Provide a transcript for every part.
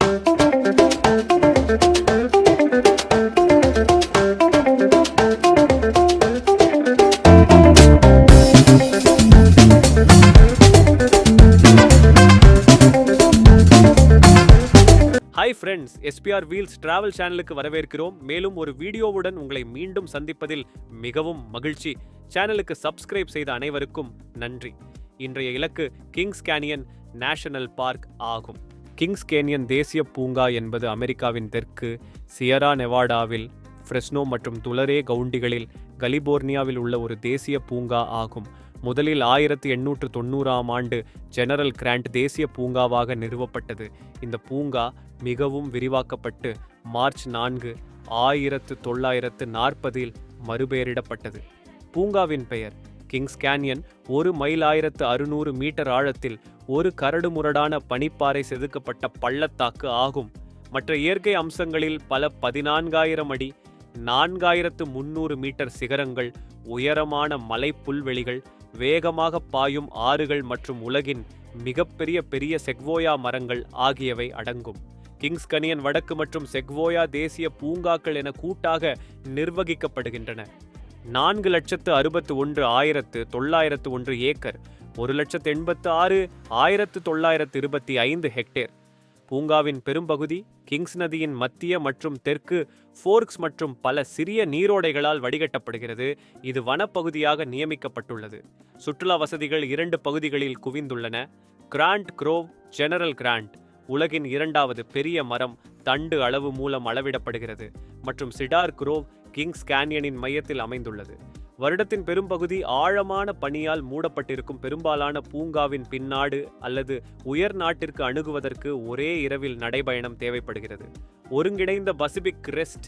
Hi friends, SPR wheels travel சேனலுக்கு வரவேற்கிறோம். மேலும் ஒரு வீடியோவுடன் உங்களை மீண்டும் சந்திப்பதில் மிகவும் மகிழ்ச்சி. சேனலுக்கு சப்ஸ்கிரைப் செய்த அனைவருக்கும் நன்றி. இன்றைய இலக்கு கிங்ஸ் கேனியன் நேஷனல் பார்க் ஆகும். கிங்ஸ் கேனியன் தேசிய பூங்கா என்பது அமெரிக்காவின் தெற்கு சியரா நெவாடாவில் ஃப்ரெஸ்னோ மற்றும் துலரே கவுண்டிகளில் கலிபோர்னியாவில் உள்ள ஒரு தேசிய பூங்கா ஆகும். முதலில் 1890ஆம் ஆண்டு ஜெனரல் கிராண்ட் தேசிய பூங்காவாக நிறுவப்பட்டது. இந்த பூங்கா மிகவும் விரிவாக்கப்பட்டு மார்ச் 4, 1940இல் மறுபெயரிடப்பட்டது. பூங்காவின் பெயர் கிங்ஸ் கேனியன் 1 மைல் 1600 மீட்டர் ஆழத்தில் ஒரு கரடுமுரடான பனிப்பாறை செதுக்கப்பட்ட பள்ளத்தாக்கு ஆகும். மற்ற இயற்கை அம்சங்களில் பல 14,000 அடி, 4,300 மீட்டர் சிகரங்கள், உயரமான மலை புல்வெளிகள், வேகமாக பாயும் ஆறுகள் மற்றும் உலகின் மிகப்பெரிய செக்வோயா மரங்கள் ஆகியவை அடங்கும். கிங்ஸ் கேனியன் வடக்கு மற்றும் செக்வோயா தேசிய பூங்காக்கள் என கூட்டாக நிர்வகிக்கப்படுகின்றன. 4,61,901 ஏக்கர், 1,86,1925 ஹெக்டேர். பூங்காவின் பெரும்பகுதி கிங்ஸ் நதியின் மத்திய மற்றும் தெற்கு ஃபோர்க்ஸ் மற்றும் பல சிறிய நீரோடைகளால் வடிகட்டப்படுகிறது. இது வனப்பகுதியாக நியமிக்கப்பட்டுள்ளது. சுற்றுலா வசதிகள் 2 பகுதிகளில் குவிந்துள்ளன. கிராண்ட் குரோவ் ஜெனரல் கிராண்ட் உலகின் 2வது பெரிய மரம் தண்டு அளவு மூலம் அளவிடப்படுகிறது மற்றும் சிடார் குரோவ் கிங்ஸ் கேனியனின் மையத்தில் அமைந்துள்ளது. வருடத்தின் பெரும்பகுதி ஆழமான பனியால் மூடப்பட்டிருக்கும். பெரும்பாலான பூங்காவின் பின்னாடு அல்லது உயர் நாட்டிற்கு அணுகுவதற்கு ஒரே இரவில் நடைபயணம் தேவைப்படுகிறது. ஒருங்கிணைந்த Pacific crest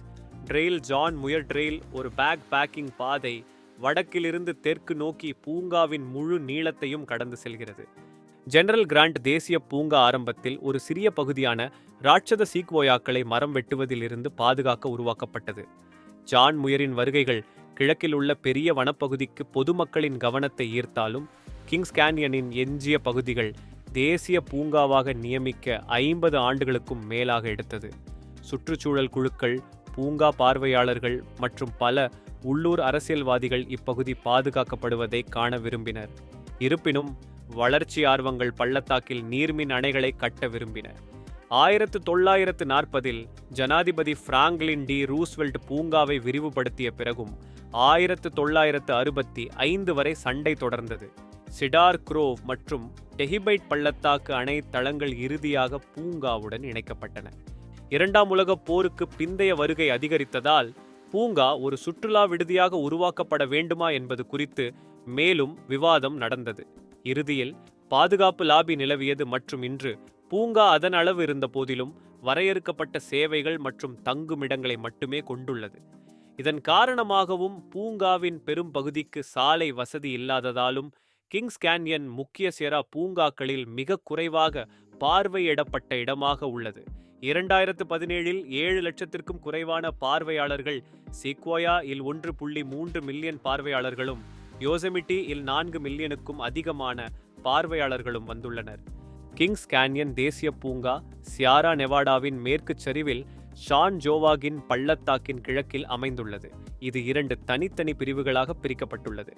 trail John Muir trail ஒரு பேக் பேக்கிங் பாதை வடக்கிலிருந்து தெற்கு நோக்கி பூங்காவின் முழு நீளத்தையும் கடந்து செல்கிறது. ஜெனரல் கிராண்ட் தேசிய பூங்கா ஆரம்பத்தில் ஒரு சிறிய பகுதியான ராட்சத சீக்வோயாக்களை மரம் வெட்டுவதில் இருந்து பாதுகாக்க உருவாக்கப்பட்டது. ஜான் முயரின் வருகைகள் கிழக்கில் உள்ள பெரிய வனப்பகுதிக்கு பொதுமக்களின் கவனத்தை ஈர்த்தாலும் கிங்ஸ் கேனியனின் எஞ்சிய பகுதிகள் தேசிய பூங்காவாக நியமிக்க 50 ஆண்டுகளுக்கும் மேலாக எடுத்தது. சுற்றுச்சூழல் குழுக்கள், பூங்கா பார்வையாளர்கள் மற்றும் பல உள்ளூர் அரசியல்வாதிகள் இப்பகுதி பாதுகாக்கப்படுவதை காண விரும்பினர். இருப்பினும் வளர்ச்சி ஆர்வங்கள் பள்ளத்தாக்கில் நீர்மின் அணைகளை கட்ட விரும்பினர். 1940இல் ஜனாதிபதி பிராங்க்லின் டி ரூஸ்வெல்ட் பூங்காவை விரிவுபடுத்திய பிறகும் 1965 வரை சண்டை தொடர்ந்தது. சிடார் குரோவ் மற்றும் டெஹிபைட் பள்ளத்தாக்கு அணை தளங்கள் இறுதியாக பூங்காவுடன் இணைக்கப்பட்டன. 2ஆம் உலகப் போருக்கு பிந்தைய வருகை அதிகரித்ததால் பூங்கா ஒரு சுற்றுலா விடுதியாக உருவாக்கப்பட வேண்டுமா என்பது குறித்து மேலும் விவாதம் நடந்தது. இறுதியில் பாதுகாப்பு லாபி நிலவியது மற்றும் இன்று பூங்கா அதன் அளவு இருந்த போதிலும் வரையறுக்கப்பட்ட சேவைகள் மற்றும் தங்குமிடங்களை மட்டுமே கொண்டுள்ளது. இதன் காரணமாகவும் பூங்காவின் பெரும் பகுதிக்கு சாலை வசதி இல்லாததாலும் கிங்ஸ் கேனியன் முக்கிய சியரா பூங்காக்களில் மிக குறைவாக பார்வையிடப்பட்ட இடமாக உள்ளது. 2017இல் 7 லட்சத்திற்கும் குறைவான பார்வையாளர்கள், சீக்வோயா இல் 1.3 மில்லியன் பார்வையாளர்களும், யோசெமிட்டி இல் 4 மில்லியனுக்கும் அதிகமான பார்வையாளர்களும் வந்துள்ளனர். கிங்ஸ் கேனியன் தேசிய பூங்கா சியரா நெவாடாவின் மேற்கு சரிவில் ஷான் ஜோவாகின் பள்ளத்தாக்கின் கிழக்கில் அமைந்துள்ளது. இது 2 தனித்தனி பிரிவுகளாக பிரிக்கப்பட்டுள்ளது.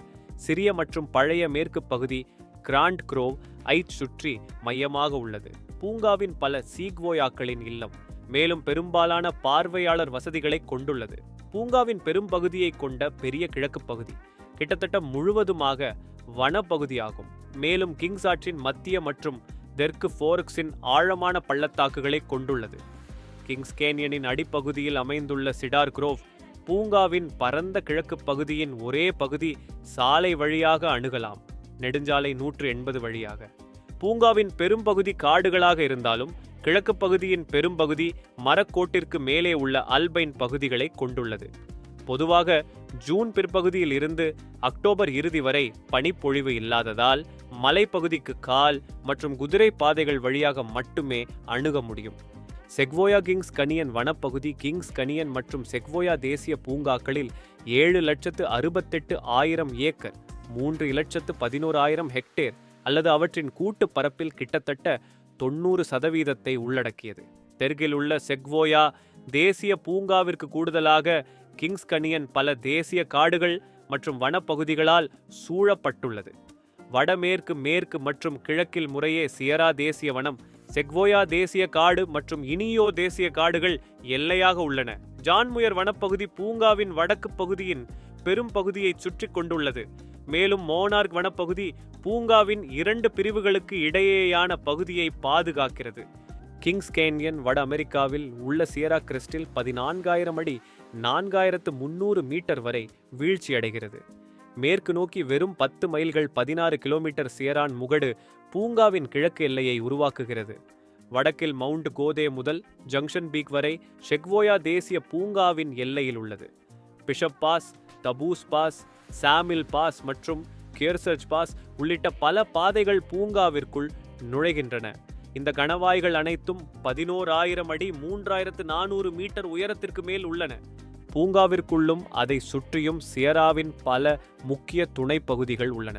சிறிய மற்றும் பழைய மேற்கு பகுதி கிராண்ட் குரோவ் ஐச் சுற்றி மையமாக உள்ளது. பூங்காவின் பல சீக்வோயாக்களின் இல்லம், மேலும் பெரும்பாலான பார்வையாளர் வசதிகளை கொண்டுள்ளது. பூங்காவின் பெரும்பகுதியை கொண்ட பெரிய கிழக்கு பகுதி கிட்டத்தட்ட முழுவதுமாக வனப்பகுதியாகும். மேலும் கிங்ஸ் ஆற்றின் மத்திய மற்றும் தெற்கு ஃபோர்க்ஸின் ஆழமான பள்ளத்தாக்குகளை கொண்டுள்ளது. கிங்ஸ் கேனியனின் அடிப்பகுதியில் அமைந்துள்ள சிடார் குரோவ் பூங்காவின் பரந்த கிழக்கு பகுதியின் ஒரே பகுதி சாலை வழியாக அணுகலாம், நெடுஞ்சாலை 180 வழியாக. பூங்காவின் பெரும்பகுதி காடுகளாக இருந்தாலும் கிழக்கு பகுதியின் பெரும்பகுதி மரக்கோட்டிற்கு மேலே உள்ள அல்பைன் பகுதிகளை கொண்டுள்ளது. பொதுவாக ஜூன் பிற்பகுதியில் இருந்து அக்டோபர் இறுதி வரை பனிப்பொழிவு இல்லாததால் மலைப்பகுதிக்கு கால் மற்றும் குதிரை பாதைகள் வழியாக மட்டுமே அணுக முடியும். செக்வோயா கிங்ஸ் கனியன் வனப்பகுதி கிங்ஸ் கனியன் மற்றும் செக்வோயா தேசிய பூங்காக்களில் 7,68,000 ஏக்கர், 3,11,000 ஹெக்டேர் அல்லது அவற்றின் கூட்டு பரப்பில் கிட்டத்தட்ட 90% உள்ளடக்கியது. தெற்கில் உள்ள செக்வோயா தேசிய பூங்காவிற்கு கூடுதலாக கிங்ஸ் கனியன் பல தேசிய காடுகள் மற்றும் வனப்பகுதிகளால் சூழப்பட்டுள்ளது. வடமேற்கு, மேற்கு மற்றும் கிழக்கில் முறையே சியரா தேசிய வனம், செக்வோயா தேசிய காடு மற்றும் இனியோ தேசிய காடுகள் எல்லையாக உள்ளன. ஜான் முயர் வனப்பகுதி பூங்காவின் வடக்கு பகுதியின் பெரும் பகுதியை சுற்றி கொண்டுள்ளது. மேலும் மோனார்க் வனப்பகுதி பூங்காவின் 2 பிரிவுகளுக்கு இடையேயான பகுதியை பாதுகாக்கிறது. கிங்ஸ் கேன்யன் வட அமெரிக்காவில் உள்ள சியரா கிரெஸ்டில் 14,000 அடி 4,300 மீட்டர் வரை வீழ்ச்சியடைகிறது. மேற்கு நோக்கி வெறும் 10 மைல்கள் 16 கிலோமீட்டர் சியரான் முகடு பூங்காவின் கிழக்கு எல்லையை உருவாக்குகிறது. வடக்கில் மவுண்ட் கோதே முதல் ஜங்ஷன் பீக் வரை செக்வோயா தேசிய பூங்காவின் எல்லையில் உள்ளது. பிஷப் பாஸ், தபூஸ் பாஸ், சாமில் பாஸ் மற்றும் கியர்சர்ச் பாஸ் உள்ளிட்ட பல பாதைகள் பூங்காவிற்குள் நுழைகின்றன. இந்த கணவாய்கள் அனைத்தும் 11,000 அடி 3,400 மீட்டர் உயரத்திற்கு மேல் உள்ளன. பூங்காவிற்குள்ளும் அதை சுற்றியும் சியராவின் பல முக்கிய துணை பகுதிகள் உள்ளன.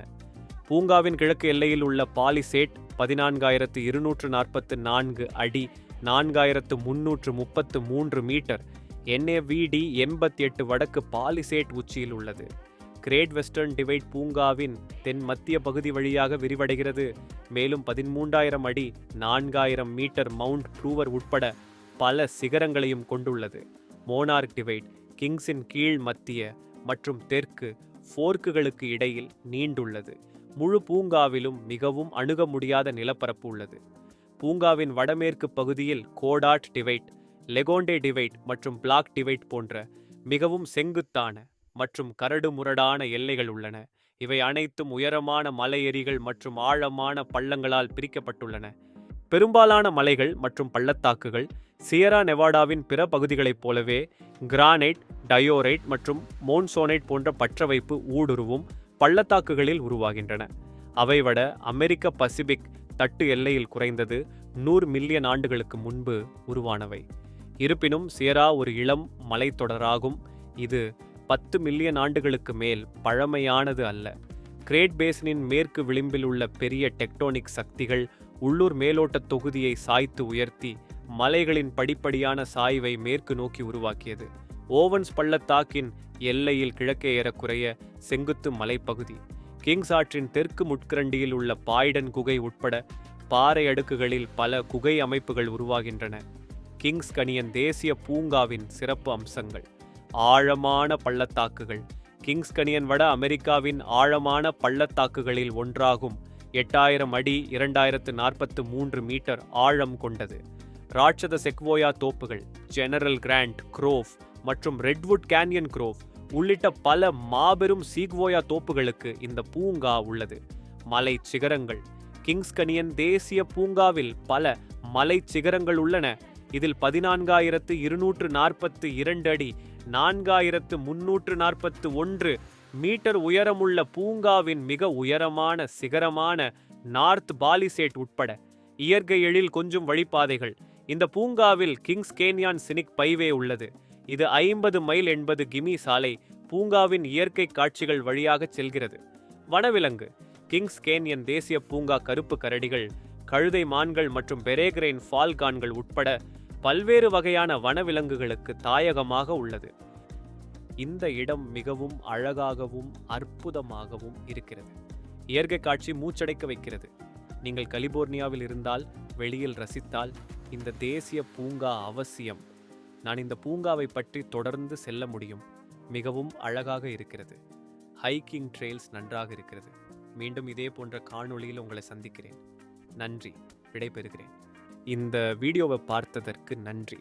பூங்காவின் கிழக்கு எல்லையில் உள்ள பாலிசேட் 14,244 அடி 4,333 மீட்டர் NAVD 88 வடக்கு பாலிசேட் உச்சியில் உள்ளது. கிரேட் வெஸ்டர்ன் டிவைட் பூங்காவின் தென் மத்திய பகுதி வழியாக விரிவடைகிறது. மேலும் 13,000 அடி 4,000 மீட்டர் மவுண்ட் ப்ரூவர் உட்பட பல சிகரங்களையும் கொண்டுள்ளது. மோனார்க் டிவைட் கிங்ஸின் கீழ் மத்திய மற்றும் தெற்கு ஃபோர்க்குகளுக்கு இடையில் நீண்டுள்ளது. முழு பூங்காவிலும் மிகவும் அணுக முடியாத நிலப்பரப்பு உள்ளது. பூங்காவின் வடமேற்கு பகுதியில் கோடாட் டிவைட், லெகோண்டே டிவைட் மற்றும் பிளாக் டிவைட் போன்ற மிகவும் செங்குத்தான மற்றும் கரடுமுரடான எல்லைகள் உள்ளன. இவை அனைத்தும் உயரமான மலையேறிகள் மற்றும் ஆழமான பள்ளங்களால் பிரிக்கப்பட்டுள்ளன. பெரும்பாலான மலைகள் மற்றும் பள்ளத்தாக்குகள் சியரா நெவாடாவின் பிற பகுதிகளைப் போலவே கிரானைட், டயோரைட் மற்றும் மோன்சோனைட் போன்ற பற்றவைப்பு ஊடுருவும் பள்ளத்தாக்குகளில் உருவாகின்றன. அவைவிட அமெரிக்க பசிபிக் தட்டு எல்லையில் குறைந்தது 100 மில்லியன் ஆண்டுகளுக்கு முன்பு உருவானவை. இருப்பினும் சியரா ஒரு இளம் மலைத்தொடராகும். இது 10 மில்லியன் ஆண்டுகளுக்கு மேல் பழமையானது அல்ல. கிரேட் பேசினின் மேற்கு விளிம்பில் உள்ள பெரிய டெக்டோனிக் சக்திகள் உள்ளூர் மேலோட்டத் தொகுதியை சாய்த்து உயர்த்தி மலைகளின் படிப்படியான சாய்வை மேற்கு நோக்கி உருவாக்கியது. ஓவன்ஸ் பள்ளத்தாக்கின் எல்லையில் கிழக்கே ஏறக்குறைய செங்குத்து மலைப்பகுதி. கிங்ஸ் ஆற்றின் தெற்கு முட்கரண்டியில் உள்ள பாய்டன் குகை உட்பட பாறை அடுக்குகளில் பல குகை அமைப்புகள் உருவாகின்றன. கிங்ஸ் கனியன் தேசிய பூங்காவின் சிறப்பு அம்சங்கள்: ஆழமான பள்ளத்தாக்குகள். கிங்ஸ் கனியன் வட அமெரிக்காவின் ஆழமான பள்ளத்தாக்குகளில் ஒன்றாகும். 8,000 அடி 2,043 மீட்டர் ஆழம் கொண்டது. ராட்சத செக்வோயா தோப்புகள், ஜெனரல் கிராண்ட் குரோவ் மற்றும் ரெட்வுட் கேன்யன் குரோவ் உள்ளிட்ட பல மாபெரும் சீக்வோயா தோப்புகளுக்கு இந்த பூங்கா உள்ளது. மலை சிகரங்கள். கிங்ஸ் கனியன் தேசிய பூங்காவில் பல மலை சிகரங்கள் உள்ளன. இதில் 14,242 அடி 4,341 மீட்டர் உயரமுள்ள பூங்காவின் மிக உயரமான சிகரமான நார்த் பாலிசேட் உட்பட இயற்கை எழில் கொஞ்சும் வழிப்பாதைகள். இந்த பூங்காவில் கிங்ஸ் கேன்யான் சினிக் பைவே உள்ளது. இது 50 மைல் 80 கிமி சாலை பூங்காவின் இயற்கை காட்சிகள் வழியாக செல்கிறது. வனவிலங்கு. கிங்ஸ் கேன்யன் தேசிய பூங்கா கருப்பு கரடிகள், கழுதை மான்கள் மற்றும் பெரேகிரைன் ஃபால்கான்கள் உட்பட பல்வேறு வகையான வனவிலங்குகளுக்கு தாயகமாக உள்ளது. இந்த இடம் மிகவும் அழகாகவும் அற்புதமாகவும் இருக்கிறது. இயற்கை காட்சி மூச்சடைக்க வைக்கிறது. நீங்கள் கலிபோர்னியாவில் இருந்தால், வெளியில் ரசித்தால் இந்த தேசிய பூங்கா அவசியம். நான் இந்த பூங்காவை பற்றி தொடர்ந்து செல்ல முடியும். மிகவும் அழகாக இருக்கிறது. ஹைக்கிங் ட்ரெயில்ஸ் நன்றாக இருக்கிறது. மீண்டும் இதே போன்ற காணொளியில் உங்களை சந்திக்கிறேன். நன்றி. விடைபெறுகிறேன். இந்த வீடியோவை பார்த்ததற்கு நன்றி.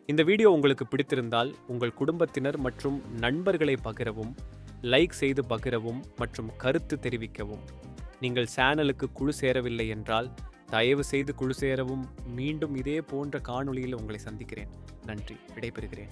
இந்த வீடியோ உங்களுக்கு பிடித்திருந்தால் உங்கள் குடும்பத்தினர் மற்றும் நண்பர்களை பகிரவும், லைக் செய்து பகிரவும் மற்றும் கருத்து தெரிவிக்கவும். நீங்கள் சேனலுக்கு குழு சேரவில்லை என்றால் தயவு செய்து குழு சேரவும். மீண்டும் இதே போன்ற காணொளியில் உங்களை சந்திக்கிறேன். நன்றி. விடைபெறுகிறேன்.